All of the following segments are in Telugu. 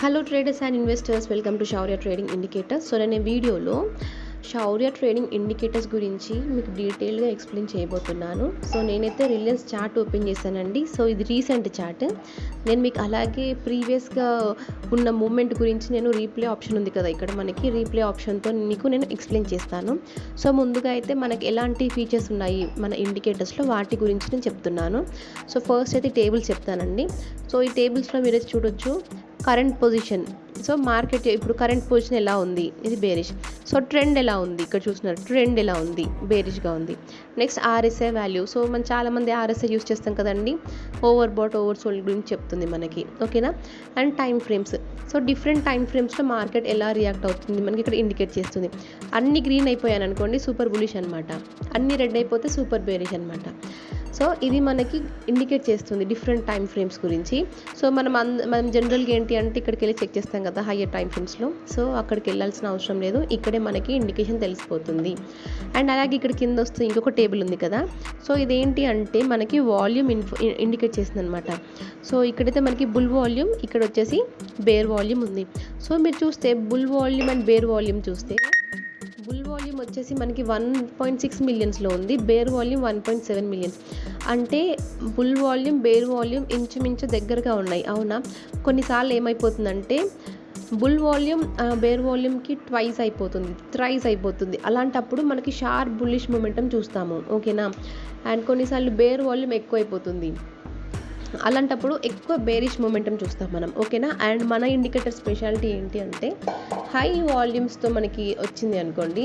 Hello traders and investors, welcome to Shaurya trading indicators. So నేను వీడియోలో శౌర్య ట్రేడింగ్ ఇండికేటర్స్ గురించి మీకు డీటెయిల్గా ఎక్స్ప్లెయిన్ చేయబోతున్నాను. సో నేనైతే రిలయన్స్ చార్ట్ ఓపెన్ చేశానండి. సో ఇది రీసెంట్ చార్ట్. నేను మీకు అలాగే ప్రీవియస్గా ఉన్న మూమెంట్ గురించి నేను రీప్లే ఆప్షన్ ఉంది కదా, ఇక్కడ మనకి రీప్లే ఆప్షన్తో మీకు నేను ఎక్స్ప్లెయిన్ చేస్తాను. సో ముందుగా అయితే మనకి ఎలాంటి ఫీచర్స్ ఉన్నాయి మన ఇండికేటర్స్లో, వాటి గురించి నేను చెప్తున్నాను. సో ఫస్ట్ అయితే టేబుల్స్ చెప్తానండి. సో ఈ టేబుల్స్లో మీరు చూడొచ్చు కరెంట్ పొజిషన్. సో మార్కెట్ ఇప్పుడు కరెంట్ పొజిషన్ ఎలా ఉంది, ఇది బేరిష్. సో ట్రెండ్ ఎలా ఉంది, ఇక్కడ చూస్తున్నారు ట్రెండ్ ఎలా ఉంది, బేరిష్గా ఉంది. Next RSI value. సో మనం చాలామంది ఆర్ఎస్ఐ యూస్ చేస్తాం కదండి, ఓవర్ బాట్ ఓవర్ సోల్డ్ గురించి చెప్తుంది మనకి, ఓకేనా. And time frames. So different time ఫ్రేమ్స్లో మార్కెట్ ఎలా రియాక్ట్ అవుతుంది మనకి ఇక్కడ ఇండికేట్ చేస్తుంది. అన్ని గ్రీన్ అయిపోయాను అనుకోండి సూపర్ బులిష్ అనమాట, అన్ని రెడ్ అయిపోతే సూపర్ బేరిష్ అనమాట. సో ఇది మనకి ఇండికేట్ చేస్తుంది డిఫరెంట్ టైం ఫ్రేమ్స్ గురించి. సో మనం జనరల్గా ఏంటి అంటే ఇక్కడికి వెళ్ళి చెక్ చేస్తాం కదా హయ్యర్ టైం ఫ్రేమ్స్లో. సో అక్కడికి వెళ్ళాల్సిన అవసరం లేదు, ఇక్కడే మనకి ఇండికేషన్ తెలిసిపోతుంది. అండ్ అలాగే ఇక్కడ కింద వస్తుంది ఇంకొక టేబుల్ ఉంది కదా. సో ఇదేంటి అంటే మనకి వాల్యూమ్ ఇండికేట్ చేస్తుంది అనమాట. సో ఇక్కడైతే మనకి బుల్ వాల్యూమ్, ఇక్కడ వచ్చేసి బేర్ వాల్యూమ్ ఉంది. సో మీరు చూస్తే bull volume and bear volume చూస్తే బుల్ వాల్యూమ్ వచ్చేసి మనకి 1.6 మిలియన్స్లో ఉంది, బేర్ వాల్యూమ్ 1.7 మిలియన్స్. అంటే బుల్ వాల్యూమ్ బేర్ వాల్యూమ్ ఇంచుమించు దగ్గరగా ఉన్నాయి, అవునా. కొన్నిసార్లు ఏమైపోతుందంటే బుల్ వాల్యూమ్ బేర్ వాల్యూమ్కి ట్వైస్ అయిపోతుంది, థ్రైస్ అయిపోతుంది. అలాంటప్పుడు మనకి షార్ప్ బుల్లిష్ మొమెంటం చూస్తాము, ఓకేనా. అండ్ కొన్నిసార్లు బేర్ వాల్యూమ్ ఎక్కువ అయిపోతుంది, అలాంటప్పుడు ఎక్కువ బేరిష్ మొమెంటం చూస్తాం మనం, ఓకేనా. అండ్ మన ఇండికేటర్ స్పెషాలిటీ ఏంటి అంటే హై వాల్యూమ్స్తో మనకి వచ్చింది అనుకోండి,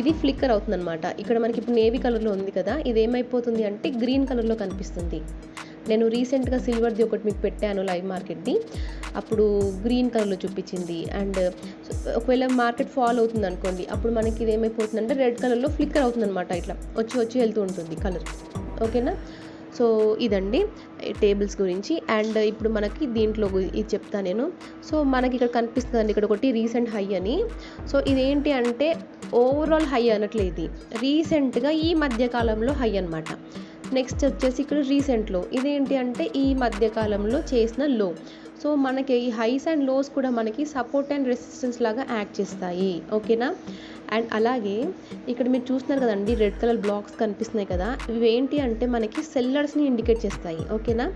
ఇది ఫ్లిక్కర్ అవుతుంది అనమాట. ఇక్కడ మనకి ఇప్పుడు నేవీ కలర్లో ఉంది కదా, ఇది ఏమైపోతుంది అంటే గ్రీన్ కలర్లో కనిపిస్తుంది. నేను రీసెంట్గా సిల్వర్ది ఒకటి మీకు పెట్టాను లైవ్ మార్కెట్ది, అప్పుడు గ్రీన్ కలర్లో చూపించింది. అండ్ ఒకవేళ మార్కెట్ ఫాల్ అవుతుంది అనుకోండి, అప్పుడు మనకి ఇది ఏమైపోతుందంటే రెడ్ కలర్లో ఫ్లిక్కర్ అవుతుంది అనమాట, ఇట్లా వచ్చి వెళ్తూ ఉంటుంది కలర్, ఓకేనా. సో ఇదండి టేబుల్స్ గురించి. అండ్ ఇప్పుడు మనకి దీంట్లో ఇది చెప్తాను నేను. సో మనకి ఇక్కడ కనిపిస్తుందండి, ఇక్కడ ఒకటి రీసెంట్ హై అని. సో ఇదేంటి అంటే ఓవరాల్ హై అనట్లేదు, ఇది రీసెంట్గా ఈ మధ్యకాలంలో హై అనమాట. నెక్స్ట్ వచ్చేసి ఇక్కడ రీసెంట్లో ఇదేంటి అంటే ఈ మధ్యకాలంలో చేసిన లో. సో మనకి ఈ హైస్ అండ్ లోస్ కూడా మనకి సపోర్ట్ అండ్ రెసిస్టెన్స్ లాగా యాక్ట్ చేస్తాయి, ఓకేనా. అండ్ అలాగే ఇక్కడ మీరు చూస్తున్నారు కదండి రెడ్ కలర్ బ్లాక్స్ కనిపిస్తున్నాయి కదా, ఇవి ఏంటి అంటే మనకి సెల్లర్స్ని ఇండికేట్ చేస్తాయి, ఓకేనా.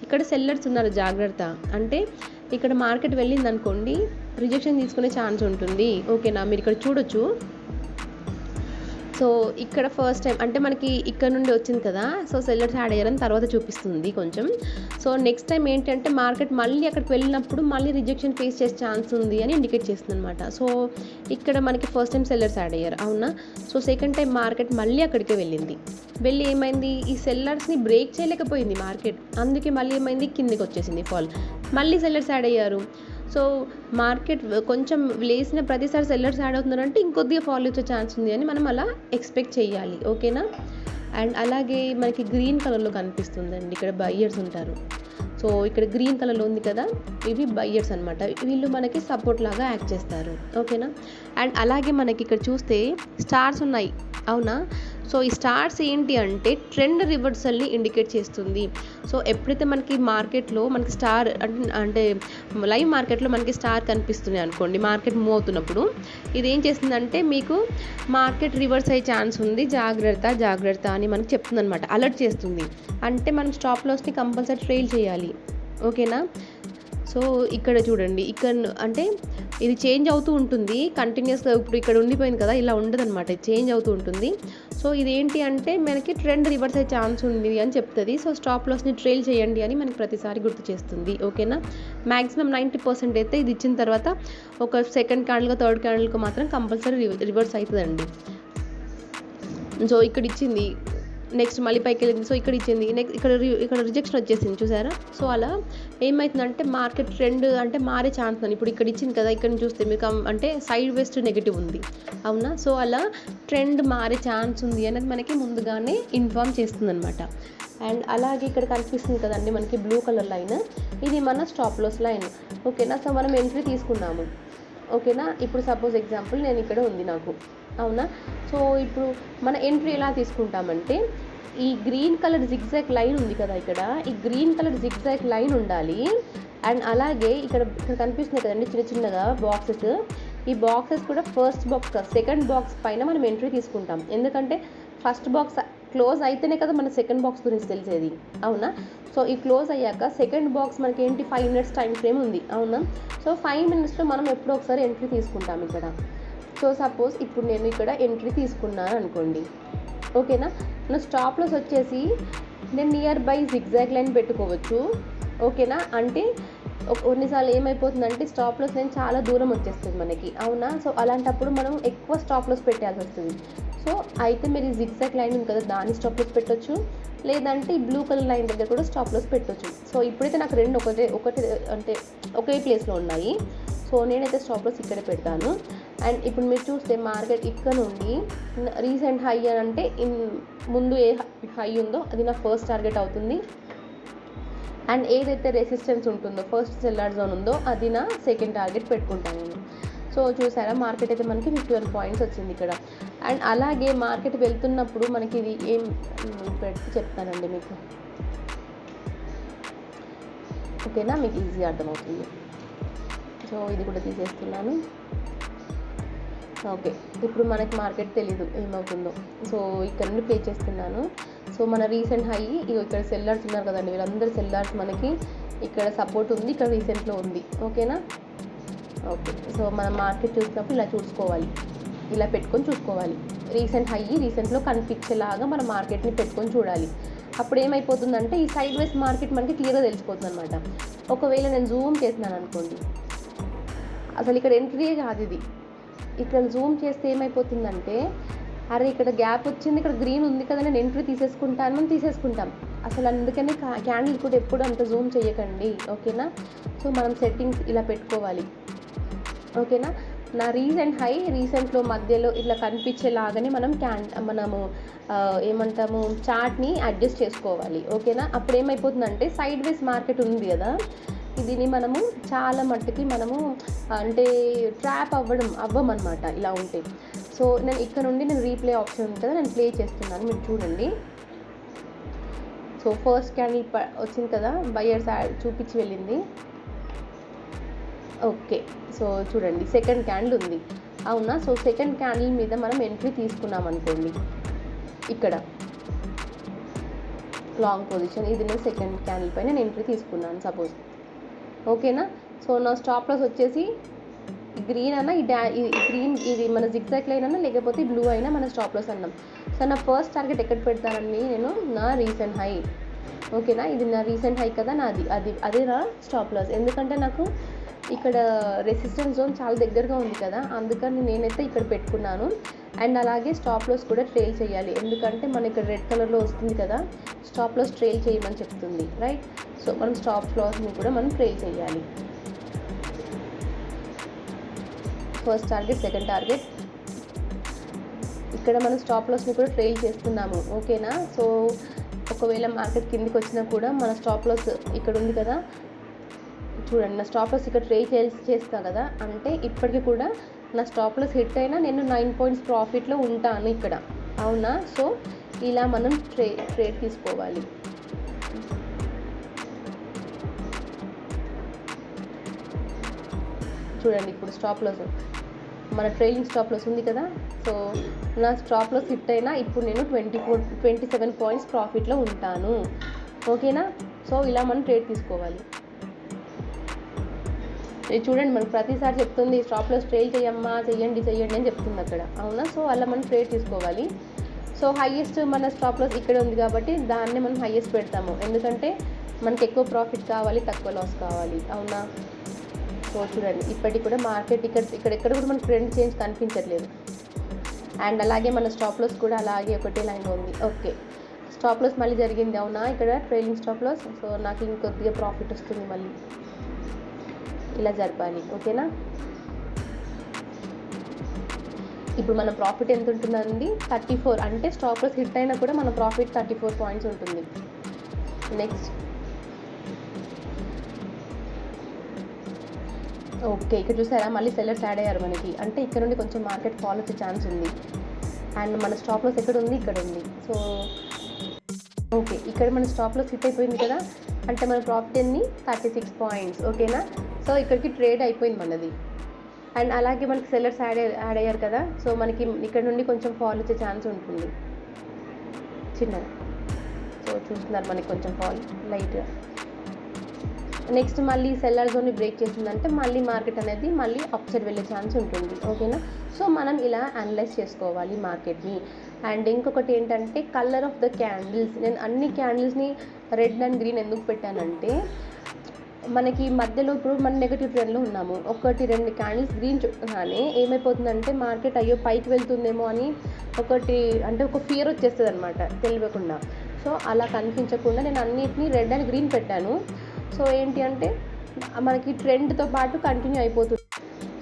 ఇక్కడ సెల్లర్స్ ఉన్నారు, జాగ్రత్త. అంటే ఇక్కడ మార్కెట్ వెళ్ళింది అనుకోండి రిజెక్షన్ తీసుకునే ఛాన్స్ ఉంటుంది, ఓకేనా. మీరు ఇక్కడ చూడొచ్చు. సో ఇక్కడ ఫస్ట్ టైం అంటే మనకి ఇక్కడ నుండి వచ్చింది కదా, సో సెల్లర్స్ యాడ్ అయ్యారని తర్వాత చూపిస్తుంది కొంచెం. సో నెక్స్ట్ టైం ఏంటంటే మార్కెట్ మళ్ళీ అక్కడికి వెళ్ళినప్పుడు మళ్ళీ రిజెక్షన్ ఫేస్ చేసే ఛాన్స్ ఉంది అని ఇండికేట్ చేస్తుంది అనమాట. సో ఇక్కడ మనకి ఫస్ట్ టైం సెల్లర్స్ యాడ్ అయ్యారు, అవునా. సో సెకండ్ టైం మార్కెట్ మళ్ళీ అక్కడికే వెళ్ళి ఏమైంది, ఈ సెల్లర్స్ని బ్రేక్ చేయలేకపోయింది మార్కెట్, అందుకే మళ్ళీ ఏమైంది కిందికి వచ్చేసింది ఫాల్, మళ్ళీ సెల్లర్స్ యాడ్ అయ్యారు. సో మార్కెట్ కొంచెం లేసిన ప్రతిసారి సెల్లర్స్ యాడ్ అవుతున్నారంటే ఇంకొద్దిగా ఫాల్ వచ్చే ఛాన్స్ ఉంది అని మనం అలా ఎక్స్పెక్ట్ చేయాలి, ఓకేనా. అండ్ అలాగే మనకి గ్రీన్ కలర్లో కనిపిస్తుందండి, ఇక్కడ బయ్యర్స్ ఉంటారు. సో ఇక్కడ గ్రీన్ కలర్లో ఉంది కదా, ఇవి బయ్యర్స్ అనమాట, వీళ్ళు మనకి సపోర్ట్ లాగా యాక్ట్ చేస్తారు, ఓకేనా. అండ్ అలాగే మనకి ఇక్కడ చూస్తే స్టార్స్ ఉన్నాయి, అవునా. సో ఈ స్టార్స్ ఏంటి అంటే ట్రెండ్ రివర్సల్ని ఇండికేట్ చేస్తుంది. సో ఎప్పుడైతే మనకి మార్కెట్లో మనకి స్టార్ అంటే లైవ్ మార్కెట్లో మనకి స్టార్ కనిపిస్తుంది అనుకోండి మార్కెట్ మూవ్ అవుతున్నప్పుడు, ఇది ఏం చేస్తుందంటే మీకు మార్కెట్ రివర్స్ అయ్యే ఛాన్స్ ఉంది, జాగ్రత్త అని మనకి చెప్తుంది అనమాట, అలర్ట్ చేస్తుంది. అంటే మనం స్టాప్ లాస్ని కంపల్సరీ ట్రైల్ చేయాలి, ఓకేనా. సో ఇక్కడ చూడండి, ఇక్కడ అంటే ఇది చేంజ్ అవుతూ ఉంటుంది కంటిన్యూస్గా. ఇప్పుడు ఇక్కడ ఉండిపోయింది కదా, ఇలా ఉండదు అనమాట, చేంజ్ అవుతూ ఉంటుంది. సో ఇదేంటి అంటే మనకి ట్రెండ్ రివర్స్ అయ్యే ఛాన్స్ ఉంది అని చెప్తుంది. సో స్టాప్ లాస్ని ట్రైల్ చేయండి అని మనకి ప్రతిసారి గుర్తు చేస్తుంది, ఓకేనా. మ్యాక్సిమం 90% అయితే ఇది ఇచ్చిన తర్వాత ఒక సెకండ్ క్యాండిల్గా థర్డ్ క్యాండిల్కి మాత్రం కంపల్సరీ రివర్స్ అవుతుందండి. సో ఇక్కడ ఇచ్చింది, నెక్స్ట్ మళ్ళీ పైకి వెళ్ళింది, సో ఇక్కడ ఇచ్చింది, నెక్స్ట్ ఇక్కడ రిజెక్షన్ వచ్చేసింది, చూసారా. సో అలా ఏమవుతుందంటే మార్కెట్ ట్రెండ్ అంటే మారే ఛాన్స్ ఉంది. ఇప్పుడు ఇక్కడ ఇచ్చింది కదా, ఇక్కడ చూస్తే మీకు అంటే సైడ్ వేస్ట్ నెగిటివ్ ఉంది, అవునా. సో అలా ట్రెండ్ మారే ఛాన్స్ ఉంది అనేది మనకి ముందుగానే ఇన్ఫార్మ్ చేస్తుంది అనమాట. అండ్ అలాగే ఇక్కడ కనిపిస్తుంది కదండి మనకి బ్లూ కలర్ లైన్, ఇది మన స్టాప్ లాస్ లైన్, ఓకేనా. సో మనం ఎంట్రీ తీసుకున్నాము, ఓకేనా. ఇప్పుడు సపోజ్ ఎగ్జాంపుల్ నేను ఇక్కడ ఉంది నాకు, అవునా. సో ఇప్పుడు మన ఎంట్రీ ఎలా తీసుకుంటామంటే ఈ గ్రీన్ కలర్ జిగ్జాగ్ లైన్ ఉంది కదా, ఇక్కడ ఈ గ్రీన్ కలర్ జిగ్జాగ్ లైన్ ఉండాలి. అండ్ అలాగే ఇక్కడ కనిపిస్తుంది కదండి చిన్న చిన్నగా బాక్సెస్, ఈ బాక్సెస్ కూడా ఫస్ట్ బాక్స్ కాదు సెకండ్ బాక్స్ పైన మనం ఎంట్రీ తీసుకుంటాం. ఎందుకంటే ఫస్ట్ బాక్స్ క్లోజ్ అయితేనే కదా మన సెకండ్ బాక్స్ గురించి తెలిసేది, అవునా? సో ఈ క్లోజ్ అయ్యాక సెకండ్ బాక్స్ మనకి ఏంటి 5 minutes టైం ఫ్రేమ్ ఉంది, అవునా? సో 5 minutesలో మనం ఎప్పుడో ఒకసారి ఎంట్రీ తీసుకుంటాం ఇక్కడ. సో సపోజ్ ఇప్పుడు నేను ఇక్కడ ఎంట్రీ తీసుకున్నాను అనుకోండి, ఓకేనా? నా స్టాప్ లాస్ వచ్చేసి నేను నియర్ బై జిగ్జాగ్ లైన్ పెట్టుకోవచ్చు, ఓకేనా? అంటే కొన్నిసార్లు ఏమైపోతుందంటే స్టాప్ లాస్ లైన్ చాలా దూరం వచ్చేస్తుంది మనకి, అవునా? సో అలాంటప్పుడు మనం ఎక్కువ స్టాప్ లాస్ పెట్టాల్సి వస్తుంది. సో అయితే మీరు ఈ జిగ్జాగ్ లైన్ ఉంది కదా, దాన్ని స్టాప్ లాస్ పెట్టొచ్చు, లేదంటే ఈ బ్లూ కలర్ లైన్ దగ్గర కూడా స్టాప్ లాస్ పెట్టొచ్చు. సో ఇప్పుడైతే నాకు రెండు ఒకటి అంటే ఒకే ప్లేస్లో ఉన్నాయి. సో నేనైతే స్టాప్ లాస్ ఇక్కడే పెడతాను. అండ్ ఇప్పుడు మీరు చూస్తే మార్కెట్ ఇక్కడ నుండి రీసెంట్ హై అని అంటే ముందు ఏ హై ఉందో అది నా ఫస్ట్ టార్గెట్ అవుతుంది. అండ్ ఏదైతే రెసిస్టెన్స్ ఉంటుందో ఫస్ట్ సెల్లర్ జోన్ ఉందో అది నా సెకండ్ టార్గెట్ పెట్టుకుంటాను నేను. సో చూసారా మార్కెట్ అయితే మనకి 51 points వచ్చింది ఇక్కడ. అండ్ అలాగే మార్కెట్ వెళ్తున్నప్పుడు మనకి ఇది ఏం పెట్టి చెప్తానండి మీకు, ఓకేనా? మీకు ఈజీ అర్థమవుతుంది. సో ఇది కూడా తీసేస్తున్నాను. ఓకే, ఇప్పుడు మనకి మార్కెట్ తెలీదు ఏమవుతుందో, సో ఇక్కడ నుండి ప్లే చేస్తున్నాను. సో మన రీసెంట్ హై ఇక్కడ సెల్లర్స్ ఉన్నారు కదండి, వీళ్ళందరూ సెల్లర్స్ మనకి ఇక్కడ సపోర్ట్ ఉంది, ఇక్కడ రీసెంట్లో ఉంది, ఓకేనా? ఓకే, సో మనం మార్కెట్ చూసినప్పుడు ఇలా చూసుకోవాలి, ఇలా పెట్టుకొని చూసుకోవాలి. రీసెంట్ హై రీసెంట్లో కనిపించేలాగా మన మార్కెట్ని పెట్టుకొని చూడాలి. అప్పుడు ఏమైపోతుందంటే ఈ సైడ్ వేస్ మార్కెట్ మనకి క్లియర్గా తెలిసిపోతుంది అనమాట. ఒకవేళ నేను జూమ్ చేసినాను అనుకోండి, అసలు ఇక్కడ ఎంట్రీయే కాదు ఇది. ఇక్కడ జూమ్ చేస్తే ఏమైపోతుందంటే అరే ఇక్కడ గ్యాప్ వచ్చింది, ఇక్కడ గ్రీన్ ఉంది కదా, నేను ఎంట్రీ తీసేసుకుంటాం. అసలు అందుకని క్యాండిల్ కూడా ఎప్పుడు అంత జూమ్ చేయకండి, ఓకేనా? సో మనం సెట్టింగ్స్ ఇలా పెట్టుకోవాలి, ఓకేనా? నా రీసెంట్ హై రీసెంట్లో మధ్యలో ఇట్లా కనిపించేలాగానే మనము ఏమంటాము చార్ట్ని అడ్జస్ట్ చేసుకోవాలి, ఓకేనా? అప్పుడు ఏమైపోతుందంటే సైడ్ వేస్ మార్కెట్ ఉంది కదా, దీన్ని మనము చాలా మట్టుకి మనము అంటే ట్రాప్ అవ్వమన్నమాట ఇలా ఉంటే. సో నేను ఇక్కడ నుండి రీప్లే ఆప్షన్ ఉంటుంది, నేను ప్లే చేస్తున్నాను, మీరు చూడండి. సో ఫస్ట్ క్యాండిల్ వచ్చింది కదా, బయర్స్ చూపించి వెళ్ళింది, ఓకే. సో చూడండి సెకండ్ క్యాండిల్ ఉంది, అవునా? సో సెకండ్ క్యాండిల్ మీద మనం ఎంట్రీ తీసుకున్నాం అనుకోండి, ఇక్కడ లాంగ్ పొజిషన్ ఇది నేను సెకండ్ క్యాండిల్ పైన నేను ఎంట్రీ తీసుకున్నాను సపోజ్, ఓకేనా? సో నా స్టాప్ లాస్ వచ్చేసి గ్రీన్ అన్నా ఈ గ్రీన్ ఇది మన జిగ్జాగ్ లైన్ అన్నా లేకపోతే బ్లూ అయినా మన స్టాప్ లాస్ అన్నాం. సో నా ఫస్ట్ టార్గెట్ ఎక్కడ పెడతానండి నేను, నా రీసెంట్ హై, ఓకేనా? ఇది నా రీసెంట్ హై కదా నాది, అదే నా స్టాప్ లాస్. ఎందుకంటే నాకు ఇక్కడ రెసిస్టెన్స్ జోన్ చాలా దగ్గరగా ఉంది కదా, అందుకని నేనైతే ఇక్కడ పెట్టుకున్నాను. అండ్ అలాగే స్టాప్ లాస్ కూడా ట్రైల్ చేయాలి, ఎందుకంటే మన ఇక్కడ రెడ్ కలర్లో వస్తుంది కదా, స్టాప్ లాస్ ట్రైల్ చేయమని చెప్తుంది, రైట్? సో మనం స్టాప్ లాస్ని కూడా మనం ట్రైల్ చేయాలి. ఫస్ట్ టార్గెట్ సెకండ్ టార్గెట్ ఇక్కడ మనం స్టాప్ లాస్ని కూడా ట్రైల్ చేస్తున్నాము, ఓకేనా? సో ఒకవేళ మార్కెట్ కిందికి వచ్చినా కూడా మన స్టాప్ లాస్ ఇక్కడ ఉంది కదా, చూడండి నా స్టాప్ లాస్ ఇక్కడ ట్రేడ్ చేస్తా కదా, అంటే ఇప్పటికీ కూడా నా స్టాప్ లాస్ హిట్ అయినా నేను 9 points ప్రాఫిట్లో ఉంటాను ఇక్కడ, అవునా? సో ఇలా మనం ట్రేడ్ తీసుకోవాలి. చూడండి ఇప్పుడు స్టాప్ లాస్ మన ట్రైలింగ్ స్టాప్ లాస్ ఉంది కదా, సో నా స్టాప్ లాస్ హిట్ అయినా ఇప్పుడు నేను 27 points ప్రాఫిట్లో ఉంటాను, ఓకేనా? సో ఇలా మనం ట్రేడ్ తీసుకోవాలి. చూడండి మనకు ప్రతిసారి చెప్తుంది స్టాప్ లాస్ ట్రైల్ చేయండి అని చెప్తుంది అక్కడ, అవునా? సో అలా మనం ట్రేడ్ తీసుకోవాలి. సో హైయెస్ట్ మన స్టాప్ లాస్ ఇక్కడ ఉంది కాబట్టి దాన్ని మనం హైయెస్ట్ పెడతాము, ఎందుకంటే మనకి ఎక్కువ ప్రాఫిట్ కావాలి, తక్కువ లాస్ కావాలి, అవునా? సో చూడండి ఇప్పటికి కూడా మార్కెట్ ఇక్కడ కూడా మనకి ట్రెండ్ చేంజ్ కనిపించట్లేదు. అండ్ అలాగే మన స్టాప్ లాస్ కూడా అలాగే ఒకటే లైన్లో ఉంది, ఓకే. స్టాప్ లాస్ మళ్ళీ జరిగింది, అవునా? ఇక్కడ ట్రైలింగ్ స్టాప్ లాస్, సో నాకు ఇంకొద్దిగా ప్రాఫిట్ వస్తుంది, మళ్ళీ ఇలా జరపాలి, ఓకేనా? ఇప్పుడు మన ప్రాఫిట్ ఎంత ఉంటుందండి, 34. అంటే స్టాప్ లాస్ హిట్ అయినా కూడా మన ప్రాఫిట్ 34 points ఉంటుంది. నెక్స్ట్ ఓకే, ఇక్కడ చూసారా మళ్ళీ సెల్లర్స్ యాడ్ అయ్యారు మనకి, అంటే ఇక్కడ నుండి కొంచెం మార్కెట్ ఫాల్ వచ్చే ఛాన్స్ ఉంది. అండ్ మన స్టాప్ లాస్ ఎక్కడ ఉంది, ఇక్కడ ఉంది. సో ఓకే, ఇక్కడ మన స్టాప్ లాస్ హిట్ అయిపోయింది కదా, అంటే మన ప్రాఫిట్ ఎన్ని 36 పాయింట్స్. ఓకేనా, సో ఇక్కడికి ట్రేడ్ అయిపోయింది మనది. అండ్ అలాగే మనకి సెల్లర్స్ యాడ్ అయ్యారు కదా, సో మనకి ఇక్కడ నుండి కొంచెం ఫాల్ వచ్చే ఛాన్స్ ఉంటుంది చిన్నగా. సో చూస్తున్నారు మనకి కొంచెం ఫాల్ లైట్గా. నెక్స్ట్ మళ్ళీ సెల్లర్ జోన్ని బ్రేక్ చేసిందంటే మళ్ళీ మార్కెట్ అనేది మళ్ళీ అప్ సైడ్ వెళ్ళే ఛాన్స్ ఉంటుంది. ఓకేనా, సో మనం ఇలా అనలైజ్ చేసుకోవాలి మార్కెట్ని. అండ్ ఇంకొకటి ఏంటంటే కలర్ ఆఫ్ ద క్యాండిల్స్. నేను అన్ని క్యాండిల్స్ని రెడ్ అండ్ గ్రీన్ ఎందుకు పెట్టానంటే, మనకి మధ్యలో ఇప్పుడు మనం నెగటివ్ ట్రెండ్లో ఉన్నాము, 1-2 క్యాండిల్స్ గ్రీన్ చూడగానే ఏమైపోతుందంటే మార్కెట్ అయ్యో పైకి వెళ్తుందేమో అని ఒక ఫియర్ వచ్చేస్తుంది అనమాట తెలియకుండా. సో అలా కనిపించకుండా నేను అన్నిటినీ రెడ్ అండ్ గ్రీన్ పెట్టాను. సో ఏంటి అంటే మనకి ట్రెండ్తో పాటు కంటిన్యూ అయిపోతుంది.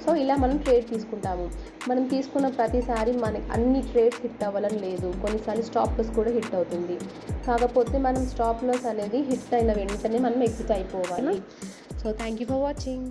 సో ఇలా మనం ట్రేడ్ తీసుకుంటాము. మనం తీసుకున్న ప్రతిసారి మనకి అన్ని ట్రేడ్స్ హిట్ అవ్వాలని లేదు, కొన్నిసార్లు స్టాప్ లాస్ కూడా హిట్ అవుతుంది. కాకపోతే మనం స్టాప్ లాస్ అనేది హిట్ అయిన వెంటనే మనం ఎగ్జిట్ అయిపోవాలి. So thank you for watching.